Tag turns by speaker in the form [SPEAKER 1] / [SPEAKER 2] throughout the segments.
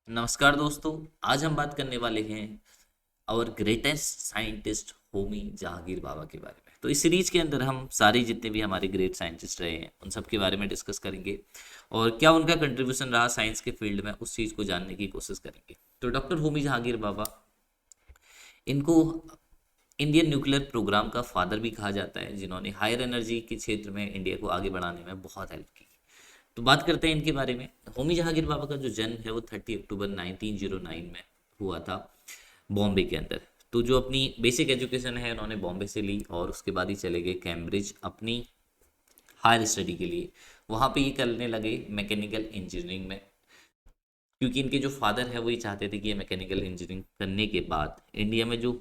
[SPEAKER 1] नमस्कार दोस्तों। आज हम बात करने वाले हैं और ग्रेटेस्ट साइंटिस्ट होमी जहांगीर बाबा के बारे में। तो इस सीरीज के अंदर हम सारे जितने भी हमारे ग्रेट साइंटिस्ट रहे हैं उन सब के बारे में डिस्कस करेंगे और क्या उनका कंट्रीब्यूशन रहा साइंस के फील्ड में उस चीज़ को जानने की कोशिश करेंगे। तो डॉक्टर होमी जहांगीर बाबा, इनको इंडियन न्यूक्लियर प्रोग्राम का फादर भी कहा जाता है, जिन्होंने हायर एनर्जी के क्षेत्र में इंडिया को आगे बढ़ाने में बहुत हेल्प की। तो बात करते हैं इनके बारे में। होमी जहांगीर बाबा का जो जन्म है वो 30 अक्टूबर 1909 में हुआ था, बॉम्बे के अंदर। तो जो अपनी बेसिक एजुकेशन है उन्होंने बॉम्बे से ली और उसके बाद ही चले गए कैम्ब्रिज अपनी हायर स्टडी के लिए। वहाँ पे ये करने लगे मैकेनिकल इंजीनियरिंग में, क्योंकि इनके जो फादर है वो ये चाहते थे कि ये मैकेनिकल इंजीनियरिंग करने के बाद इंडिया में जो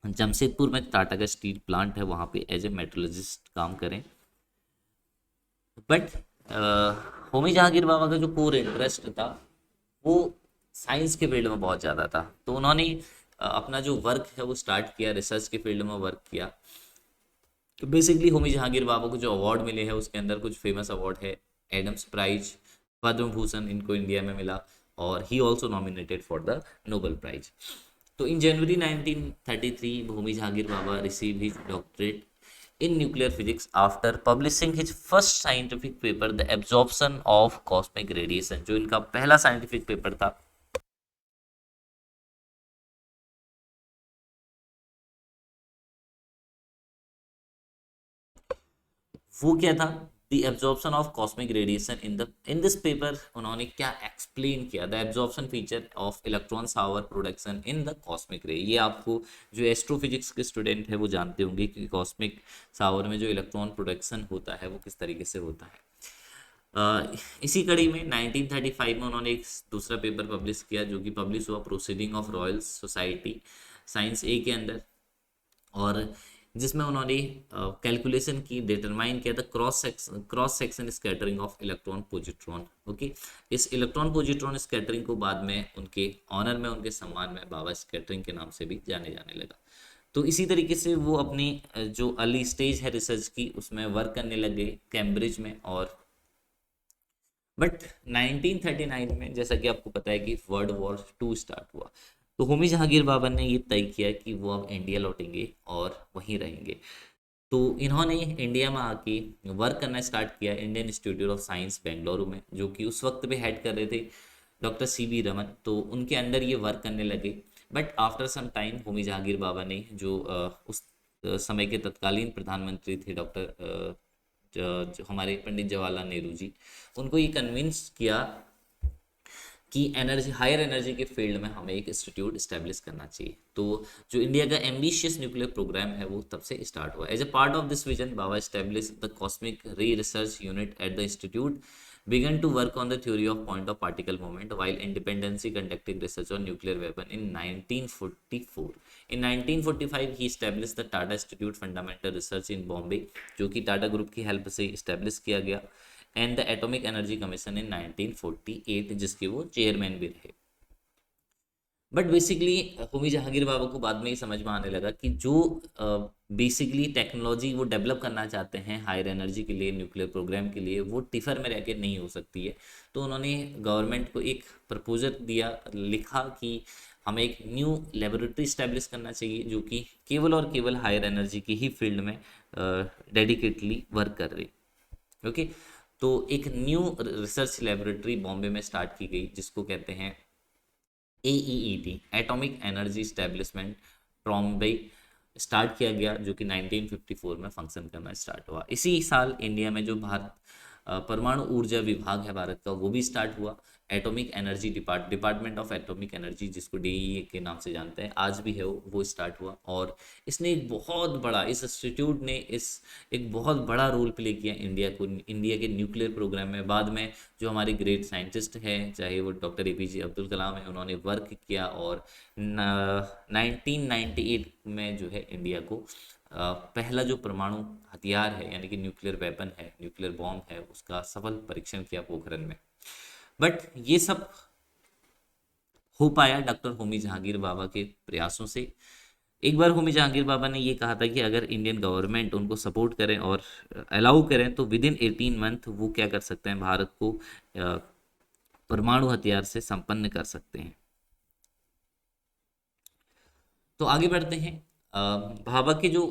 [SPEAKER 1] जमशेदपुर में टाटा का स्टील प्लांट है वहाँ पे एज ए मेट्रोलॉजिस्ट काम करें। बट होमी जहांगीर बाबा का जो कोर इंटरेस्ट था वो साइंस के फील्ड में बहुत ज़्यादा था। तो उन्होंने अपना जो वर्क है वो स्टार्ट किया, रिसर्च के फील्ड में वर्क किया। तो बेसिकली होमी जहांगीर बाबा को जो अवार्ड मिले हैं उसके अंदर कुछ फेमस अवार्ड है, एडम्स प्राइज, पद्म भूषण इनको इंडिया में मिला, और he also nominated for the Nobel prize. तो in January 1933 Homi Jahangir Bhabha receive his doctorate in nuclear physics after publishing his first scientific paper, the absorption of cosmic radiation। जो इनका पहला scientific paper था वो क्या था, the absorption of cosmic radiation. In this paper उन्होंने क्या एक्सप्लेन किया, the absorption feature of electron shower production in the cosmic रे। ये आपको जो एस्ट्रोफिजिक्स के स्टूडेंट है वो जानते होंगे कि कॉस्मिक शावर में जो इलेक्ट्रॉन प्रोडक्शन होता है वो किस तरीके से होता है। इसी कड़ी में 1935 में उन्होंने एक दूसरा पेपर पब्लिश किया जो कि पब्लिश हुआ proceeding of Royal Society science A के अंदर, और जिसमें उन्होंने कैलकुलेशन की, डिटरमाइन किया था cross section scattering of electron positron. Okay, इस इलेक्ट्रॉन पोजिट्रॉन स्कैटरिंग को बाद में उनके ऑनर में, उनके सम्मान में बाबा स्कैटरिंग के नाम से भी जाने जाने लगा। तो इसी तरीके से वो अपनी जो अर्ली स्टेज है रिसर्च की उसमें वर्क करने लगे कैम्ब्रिज में। और बट 1939 में जैसा कि आपको पता है कि वर्ल्ड वॉर 2 स्टार्ट हुआ, तो होमी जहांगीर बाबा ने ये तय किया कि वो अब इंडिया लौटेंगे और वहीं रहेंगे। तो इन्होंने इंडिया में आके वर्क करना स्टार्ट किया Indian institute of science Bengaluru में, जो कि उस वक्त पे हेड कर रहे थे डॉक्टर CB रमन। तो उनके अंडर ये वर्क करने लगे। But after some time Homi Jahangir Bhabha ने जो उस समय के तत्कालीन प्रधानमंत्री थे डॉक्टर जो हमारे पंडित जवाहरलाल नेहरू जी, उनको ये कन्विंस किया कि एनर्जी, हायर एनर्जी के फील्ड में हमें एक इंस्टीट्यूट इस्टेब्लिश करना चाहिए। तो जो इंडिया का एम्बिशियस न्यूक्लियर प्रोग्राम है वो तब से स्टार्ट हुआ। As a part of this vision Bhabha establish the cosmic ray research unit at the institute, began to work on the theory of point of particle moment while independently conducting research on nuclear weapon in 1944। In 1945 he established the Tata Institute Fundamental Research in Bombay, जो कि Tata group की help से establish किया गया, and the atomic energy commission इन 1948 जिसके वो chairman भी रहे। बट बेसिकली होमी जहांगीर बाबा को बाद में ही समझ में आने लगा कि जो बेसिकली टेक्नोलॉजी वो डेवलप करना चाहते हैं हायर एनर्जी के लिए, न्यूक्लियर प्रोग्राम के लिए, वो टिफर में रह के नहीं हो सकती है। तो उन्होंने गवर्नमेंट को एक प्रपोजल दिया, लिखा कि हमें एक न्यू लेबोरेटरी स्टैब्लिश करना चाहिए जो कि केवल और केवल हायर एनर्जी की ही फील्ड में डेडिकेटली वर्क कर रही। ओके, तो एक न्यू रिसर्च लेबोरेटरी बॉम्बे में स्टार्ट की गई जिसको कहते हैं AEET, atomic energy establishment Bombay, start किया गया, जो कि 1954 में फंक्शन करना स्टार्ट हुआ। इसी साल इंडिया में जो भारत परमाणु ऊर्जा विभाग है भारत का वो भी स्टार्ट हुआ। Atomic energy department of atomic energy, जिसको DEA के नाम से जानते हैं, आज भी है वो स्टार्ट हुआ। और इसने एक बहुत बड़ा, इस इंस्टीट्यूट ने इस एक बहुत बड़ा रोल प्ले किया इंडिया के न्यूक्लियर प्रोग्राम में। बाद में जो हमारे ग्रेट साइंटिस्ट हैं, चाहे वो डॉक्टर APJ अब्दुल कलाम है, उन्होंने वर्क किया और 1998 में जो है इंडिया को पहला जो परमाणु हथियार है यानी कि न्यूक्लियर वेपन है, न्यूक्लियर बॉम्ब है, उसका सफल परीक्षण किया पोखरण में। बट ये सब हो पाया डॉक्टर होमी जहांगीर बाबा के प्रयासों से। एक बार होमी जहांगीर बाबा ने ये कहा था कि अगर इंडियन गवर्नमेंट उनको सपोर्ट करें और अलाउ करें तो विद इन 18 मंथ वो क्या कर सकते हैं, भारत को परमाणु हथियार से संपन्न कर सकते हैं। तो आगे बढ़ते हैं। भाभा के जो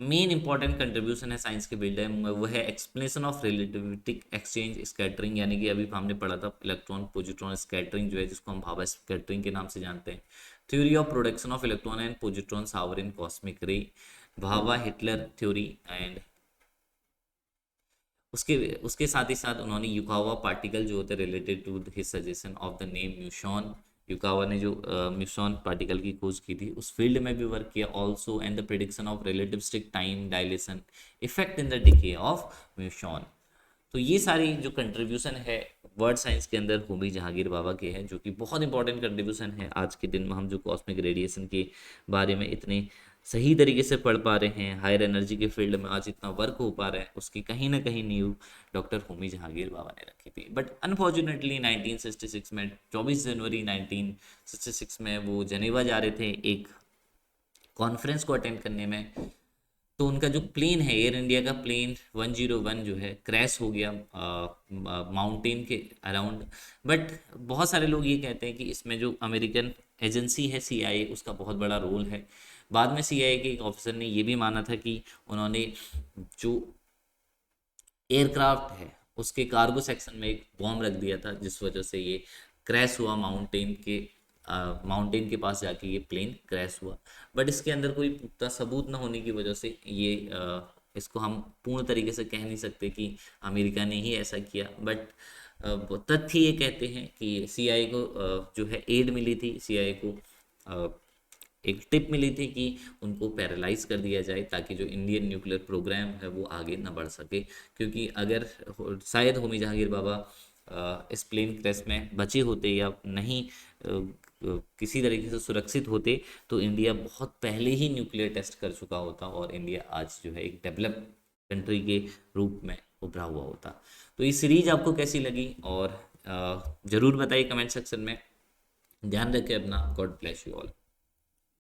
[SPEAKER 1] मेन इंपॉर्टेंट कंट्रीब्यूशन है साइंस के फील्ड में, वो है explanation of relativistic exchange scattering, यानी कि अभी हमने पढ़ा था इलेक्ट्रॉन पोजिट्रॉन स्कैटरिंग जो है, जिसको हम भाभा स्कैटरिंग के नाम से जानते हैं। Theory of production of electron and positron shower in cosmic रे, भाभा हिटलर थ्योरी। एंड उसके उसके साथ ही साथ उन्होंने युकावा पार्टिकल जो होते हैं related to his suggestion of the name meson, Yukawa ने जो म्यूसॉन पार्टिकल की खोज की थी उस फील्ड में भी वर्क किया also, and the prediction of relativistic time dilation effect in the decay of meson. तो ये सारी जो कंट्रीब्यूशन है वर्ड साइंस के अंदर होमी जहांगीर बाबा के हैं, जो कि बहुत इंपॉर्टेंट कंट्रीब्यूशन है। आज के दिन में हम जो कॉस्मिक रेडिएशन के बारे में इतने सही तरीके से पढ़ पा रहे हैं, हायर एनर्जी के फील्ड में आज इतना वर्क हो पा रहा है, उसकी कहीं ना कहीं नींव डॉक्टर होमी जहांगीर बाबा ने रखी थी। बट अनफॉर्चुनेटली 1966 में 24 जनवरी 1966 में वो जनेवा जा रहे थे एक कॉन्फ्रेंस को अटेंड करने में, तो उनका जो प्लेन है एयर इंडिया का प्लेन 101 जो है क्रैश हो गया माउंटेन के अराउंड। बट बहुत सारे लोग ये कहते हैं कि इसमें जो अमेरिकन एजेंसी है CIA उसका बहुत बड़ा रोल है। बाद में CIA के एक ऑफिसर ने ये भी माना था कि उन्होंने जो एयरक्राफ्ट है उसके कार्गो सेक्शन में एक बॉम्ब रख दिया था, जिस वजह से ये क्रैश हुआ माउंटेन के पास जाके ये प्लेन क्रैश हुआ। बट इसके अंदर कोई पुख्ता सबूत न होने की वजह से ये इसको हम पूर्ण तरीके से कह नहीं सकते कि अमेरिका ने ही ऐसा किया। बट तथ्य ये कहते हैं कि CIA को जो है एड मिली थी, CIA को एक टिप मिली थी कि उनको पैरालाइज कर दिया जाए ताकि जो इंडियन न्यूक्लियर प्रोग्राम है वो आगे न बढ़ सके, क्योंकि अगर शायद होमी जहांगीर बाबा इस प्लेन क्रैश में बचे होते या नहीं किसी तरीके से सुरक्षित होते तो इंडिया बहुत पहले ही न्यूक्लियर टेस्ट कर चुका होता और इंडिया आज जो है एक डेवलप कंट्री के रूप में उभरा हुआ होता। तो ये सीरीज आपको कैसी लगी और ज़रूर बताइए कमेंट सेक्शन में। ध्यान रखें अपना। God bless you all.